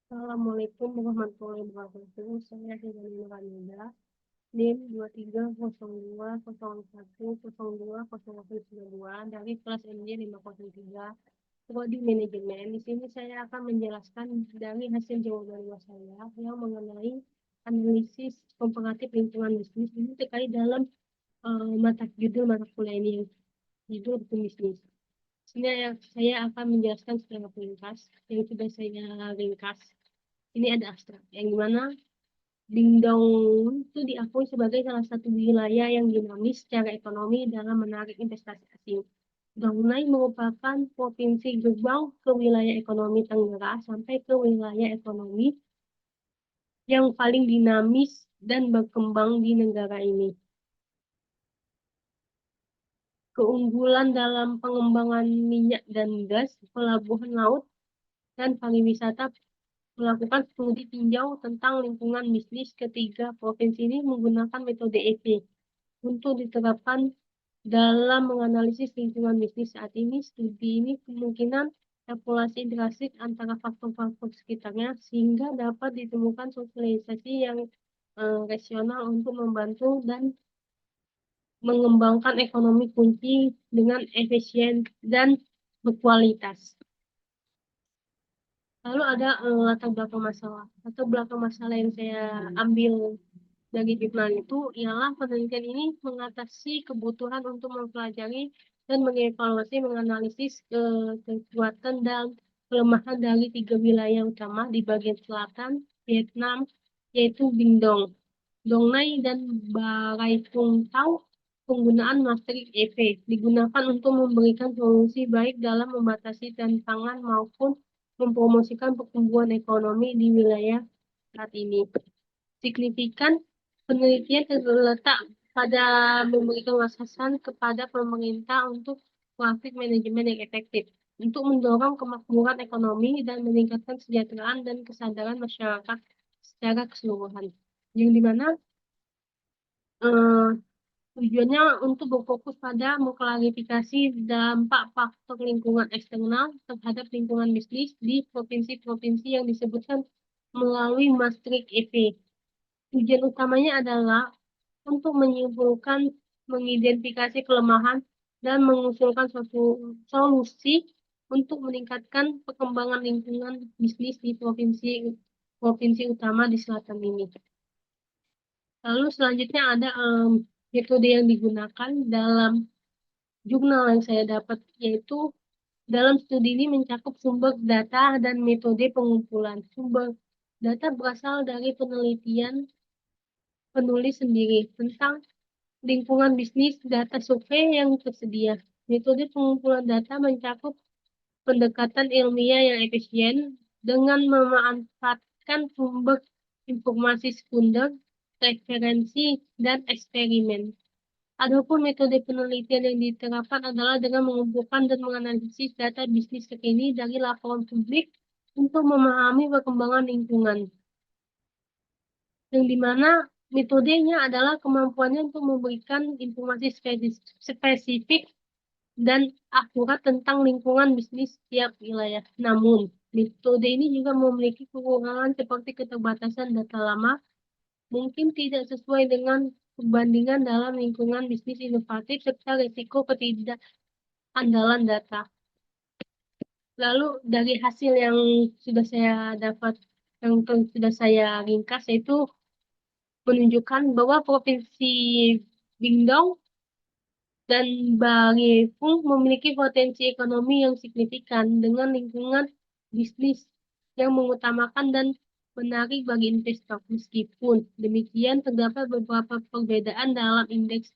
Assalamualaikum warahmatullahi wabarakatuh. Saya Hidayah Nurhanida, NIM 230101020892 dari kelas MJ 503, Prodi Manajemen. Di sini saya akan menjelaskan dari hasil jawaban saya yang mengenai analisis komparatif lingkungan bisnis ini terkait dalam judul mata kuliah ini, judul hukum bisnis. Sini saya akan menjelaskan secara ringkas yang sudah saya ringkas. Ini ada abstrak yang dimana Dingdong itu diakui sebagai salah satu wilayah yang dinamis secara ekonomi dalam menarik investasi asing. Brunei merupakan provinsi gerbang ke wilayah ekonomi Tenggara sampai ke wilayah ekonomi yang paling dinamis dan berkembang di negara ini. Keunggulan dalam pengembangan minyak dan gas, pelabuhan laut, dan pariwisata melakukan studi tinjau tentang lingkungan bisnis ketiga provinsi ini menggunakan metode EP untuk diterapkan dalam menganalisis lingkungan bisnis saat ini. Studi ini kemungkinan evaluasi drastis antara faktor-faktor sekitarnya sehingga dapat ditemukan sosialisasi yang rasional untuk membantu dan mengembangkan ekonomi kunci dengan efisien dan berkualitas. Lalu ada latar belakang masalah. Latar belakang masalah yang saya ambil dari jurnal itu ialah penelitian ini mengatasi kebutuhan untuk mempelajari dan mengevaluasi, menganalisis kekuatan dan kelemahan dari tiga wilayah utama di bagian selatan Vietnam, yaitu Bindong, Dong Nai, dan Barai Vung Tau. Penggunaan Maastricht EP digunakan untuk memberikan solusi baik dalam membatasi tantangan maupun mempromosikan pertumbuhan ekonomi di wilayah saat ini. Signifikan penelitian terletak pada memberikan wawasan kepada pemerintah untuk praktik manajemen yang efektif, untuk mendorong kemakmuran ekonomi dan meningkatkan kesejahteraan dan kesadaran masyarakat secara keseluruhan. Yang dimana eh, tujuannya untuk berfokus pada mengklarifikasi dampak faktor lingkungan eksternal terhadap lingkungan bisnis di provinsi-provinsi yang disebutkan melalui Maastricht EP. Tujuan utamanya adalah untuk menyimpulkan, mengidentifikasi kelemahan, dan mengusulkan suatu solusi untuk meningkatkan perkembangan lingkungan bisnis di provinsi utama di selatan ini. Lalu selanjutnya ada metode yang digunakan dalam jurnal yang saya dapat, yaitu dalam studi ini mencakup sumber data dan metode pengumpulan. Sumber data berasal dari penelitian penulis sendiri tentang lingkungan bisnis data survei yang tersedia. Metode pengumpulan data mencakup pendekatan ilmiah yang efisien dengan memanfaatkan sumber informasi sekunder, referensi, dan eksperimen. Adapun metode penelitian yang diterapkan adalah dengan mengumpulkan dan menganalisis data bisnis terkini dari laporan publik untuk memahami perkembangan lingkungan, yang dimana metodenya adalah kemampuannya untuk memberikan informasi spesifik dan akurat tentang lingkungan bisnis setiap wilayah. Namun, metode ini juga memiliki kekurangan seperti keterbatasan data lama, mungkin tidak sesuai dengan perbandingan dalam lingkungan bisnis inovatif, serta risiko ketidakandalan data. Lalu dari hasil yang sudah saya dapat, yang sudah saya ringkas, yaitu menunjukkan bahwa Provinsi Bingdong dan Barifung memiliki potensi ekonomi yang signifikan dengan lingkungan bisnis yang mengutamakan dan menarik bagi investor. Meskipun demikian, terdapat beberapa perbedaan dalam indeks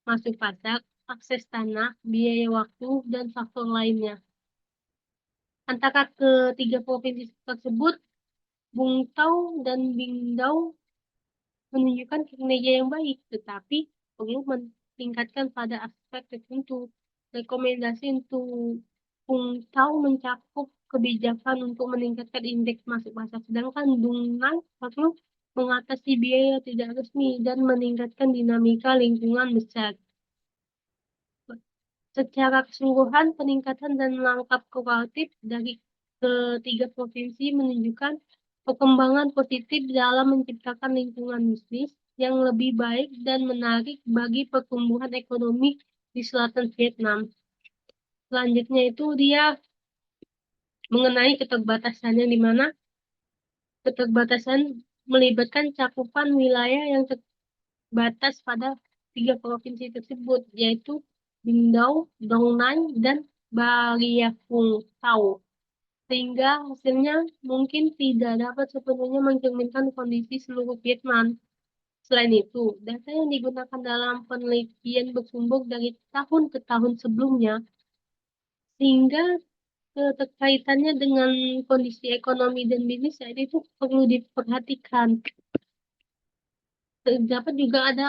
masuk pasar, akses tanah, biaya waktu, dan faktor lainnya. Antara ketiga provinsi tersebut, Bungtau dan Bingdau menunjukkan kinerja yang baik, tetapi perlu meningkatkan pada aspek tertentu. Rekomendasi untuk Bungtau mencakup kebijakan untuk meningkatkan indeks masuk pasar, sedangkan Dungai perlu mengatasi biaya tidak resmi dan meningkatkan dinamika lingkungan besar. Secara keseluruhan, peningkatan dan langkah kooperatif dari ketiga provinsi menunjukkan perkembangan positif dalam menciptakan lingkungan bisnis yang lebih baik dan menarik bagi pertumbuhan ekonomi di selatan Vietnam. Selanjutnya itu dia mengenai keterbatasannya, di mana keterbatasan melibatkan cakupan wilayah yang terbatas pada tiga provinsi tersebut, yaitu Binh Dau, Dong Nai, dan Bà Phùng Thao, sehingga hasilnya mungkin tidak dapat sepenuhnya mencerminkan kondisi seluruh Vietnam. Selain itu, data yang digunakan dalam penelitian bersumber dari tahun ke tahun sebelumnya, sehingga keterkaitannya dengan kondisi ekonomi dan bisnis saat itu perlu diperhatikan. Terdapat juga ada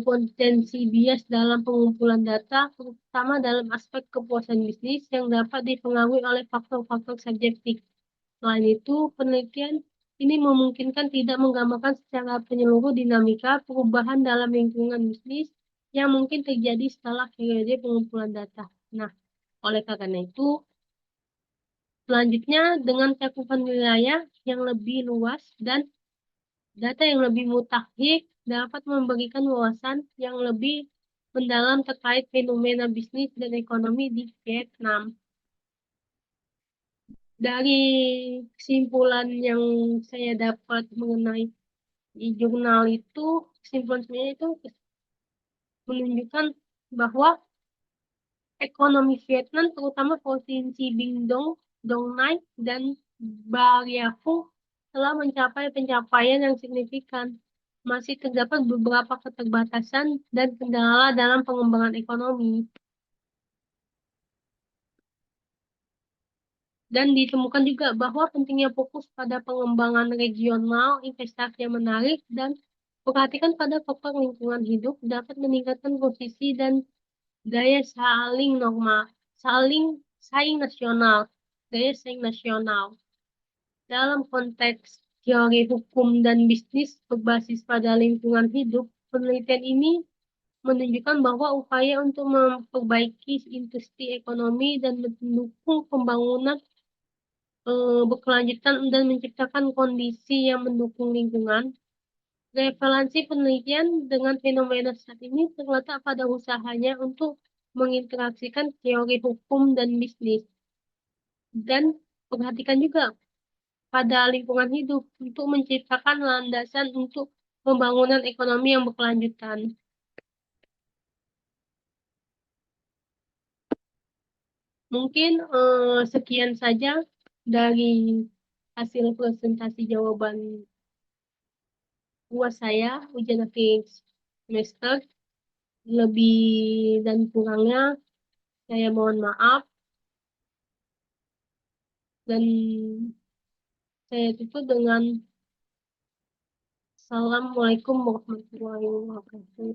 potensi bias dalam pengumpulan data, terutama dalam aspek kepuasan bisnis yang dapat dipengaruhi oleh faktor-faktor subjektif. Selain itu, penelitian ini memungkinkan tidak menggambarkan secara menyeluruh dinamika perubahan dalam lingkungan bisnis yang mungkin terjadi setelah periode pengumpulan data. Nah, oleh karena itu, selanjutnya dengan cakupan wilayah yang lebih luas dan data yang lebih mutakhir dapat memberikan wawasan yang lebih mendalam terkait fenomena bisnis dan ekonomi di Vietnam. Dari kesimpulan yang saya dapat mengenai di jurnal itu, kesimpulan saya itu menunjukkan bahwa ekonomi Vietnam, terutama provinsi Binh Dong, Dong Nai, dan Bà Rịa Vũng telah mencapai pencapaian yang signifikan. Masih terdapat beberapa keterbatasan dan kendala dalam pengembangan ekonomi. Dan ditemukan juga bahwa pentingnya fokus pada pengembangan regional, investasi yang menarik, dan perhatikan pada faktor lingkungan hidup dapat meningkatkan posisi dan daya saling saing nasional, daya saing nasional. Dalam konteks teori hukum dan bisnis berbasis pada lingkungan hidup, penelitian ini menunjukkan bahwa upaya untuk memperbaiki industri ekonomi dan mendukung pembangunan berkelanjutan dan menciptakan kondisi yang mendukung lingkungan. Relevansi penelitian dengan fenomena saat ini terletak pada usahanya untuk menginteraksikan teori hukum dan bisnis. Dan perhatikan juga pada lingkungan hidup untuk menciptakan landasan untuk pembangunan ekonomi yang berkelanjutan. Mungkin sekian saja dari hasil presentasi jawaban buat saya ujian akhir semester. Lebih dan kurangnya saya mohon maaf dan saya tutup dengan Assalamualaikum warahmatullahi wabarakatuh.